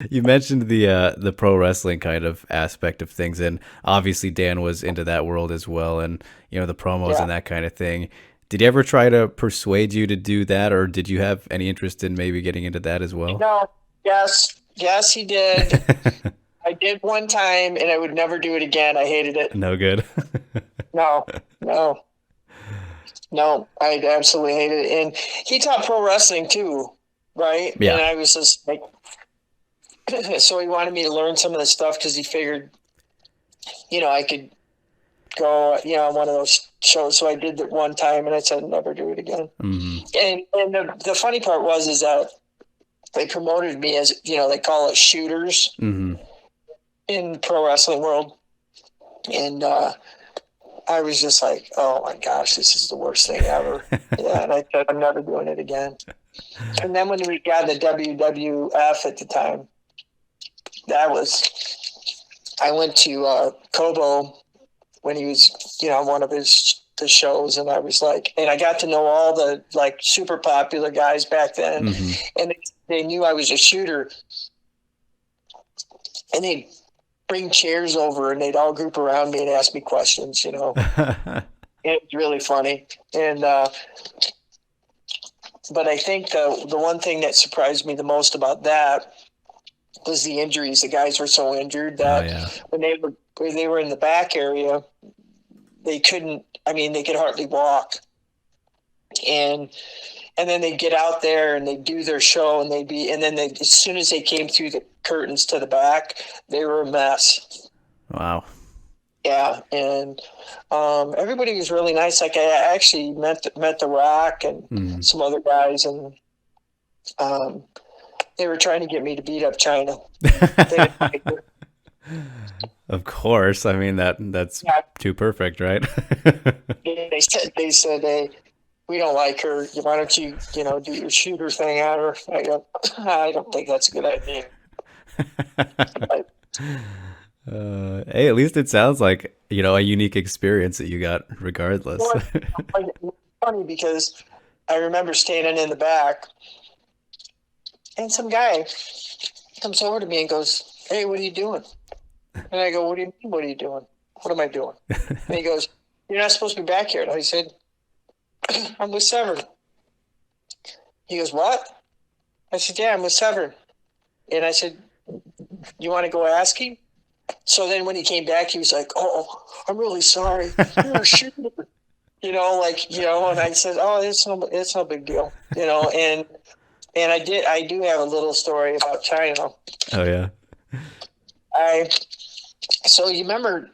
You mentioned the pro wrestling kind of aspect of things, and obviously Dan was into that world as well, and the promos Yeah. and that kind of thing. Did he ever try to persuade you to do that, or did you have any interest in maybe getting into that as well? No. Yes. Yes, he did. I did one time, and I would never do it again. I hated it. No good. No. No. No. I absolutely hated it. And he taught pro wrestling too, right? And Yeah. I was just like, so he wanted me to learn some of the stuff because he figured, I could go, on one of those shows. So I did it one time, and I said never do it again. Hmm. And the funny part was is that they promoted me as they call it shooters Hmm. in pro wrestling world, and I was just like, oh my gosh, this is the worst thing ever. Yeah, and I said I'm never doing it again. And then when we got the WWF at the time, that was I went to Kobo when he was on one of the shows, and I was like, and I got to know all the like super popular guys back then, Hmm. and they knew I was a shooter, and they'd bring chairs over and they'd all group around me and ask me questions. It was really funny. And but I think the one thing that surprised me the most about that was the injuries. The guys were so injured Oh that yeah. when they were in the back area, they couldn't. I mean, they could hardly walk. And then they'd get out there and they'd do their show, and then as soon as they came through the curtains to the back, they were a mess. Wow. Yeah, and everybody was really nice. Like I actually met the Rock and Mm. some other guys, and um, they were trying to get me to beat up China. They didn't like it. Of course. I mean that's Yeah, too perfect, right? they said, hey, we don't like her. Why don't you do your shooter thing at her? I go, I don't think that's a good idea. But, Hey, at least it sounds like, a unique experience that you got regardless. well, it's funny because I remember standing in the back, and some guy comes over to me and goes, "Hey, what are you doing?" And I go, "What do you mean? What are you doing? What am I doing?" And he goes, "You're not supposed to be back here." And I said, "I'm with Severn." He goes, "What?" I said, "Yeah, I'm with Severn." And I said, "You want to go ask him?" So then when he came back, he was like, "Oh, I'm really sorry. You're a shooter." And I said, "Oh, it's no big deal." And I do have a little story about China. Oh yeah. I So you remember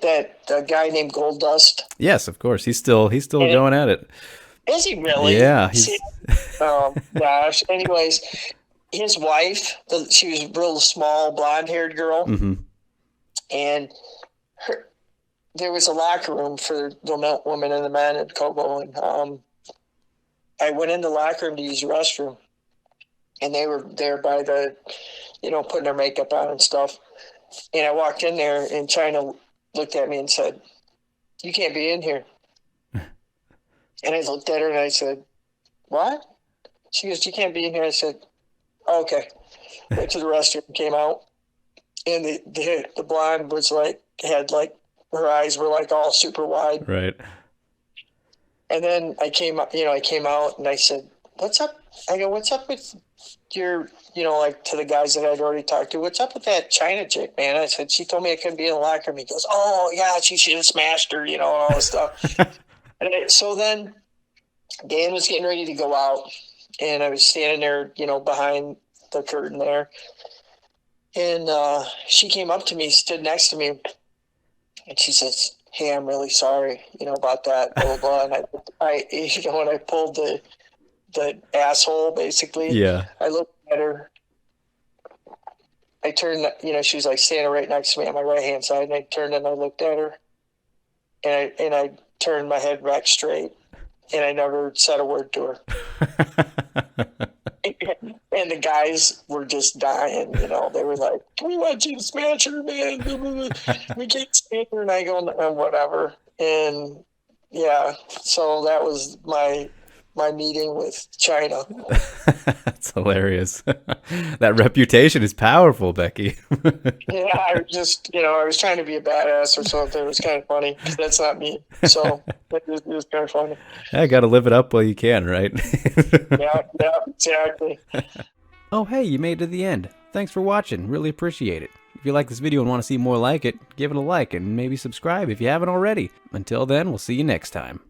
that guy named Gold Dust? Yes, of course. He's still And going at it. is he really? Yeah, See, he's gosh. Anyways, his wife, she was a real small, blonde-haired girl, hmm. and her, there was a locker room for the women and the men at Kobo, and I went in the locker room to use the restroom, and they were there by putting their makeup on and stuff. And I walked in there, and China looked at me and said, "You can't be in here." And I looked at her and I said, "What?" She goes, "You can't be in here." I said, "Oh, okay." Went to the restroom, came out, and the blonde was like had like her eyes were like all super wide. Right. And then I came out and I said, "What's up?" I go, "What's up with your, like to the guys that I'd already talked to, what's up with that China chick, man?" I said, "She told me I couldn't be in the locker room." He goes, "Oh yeah, she should have smashed her, and all this stuff." So then Dan was getting ready to go out, and I was standing there, behind the curtain there, and she came up to me, stood next to me, and she says, "Hey, I'm really sorry, about that, blah blah blah." And when I pulled the asshole, basically, Yeah. I looked at her. I turned, she was like standing right next to me on my right hand side, and I turned and I looked at her, and I turned my head back straight, and I never said a word to her. And the guys were just dying, They were like, "We want you to smash her, man. We can't stand her." And I go, "Whatever." And yeah, so that was my my meeting with Chyna. That's hilarious. That reputation is powerful, Becky. Yeah, I was just, I was trying to be a badass or something. It was kind of funny because that's not me. So it was kind of funny. I gotta live it up while you can, right? Yeah, yeah, exactly. Oh, hey, you made it to the end. Thanks for watching. Really appreciate it. If you like this video and want to see more like it, give it a like and maybe subscribe if you haven't already. Until then, we'll see you next time.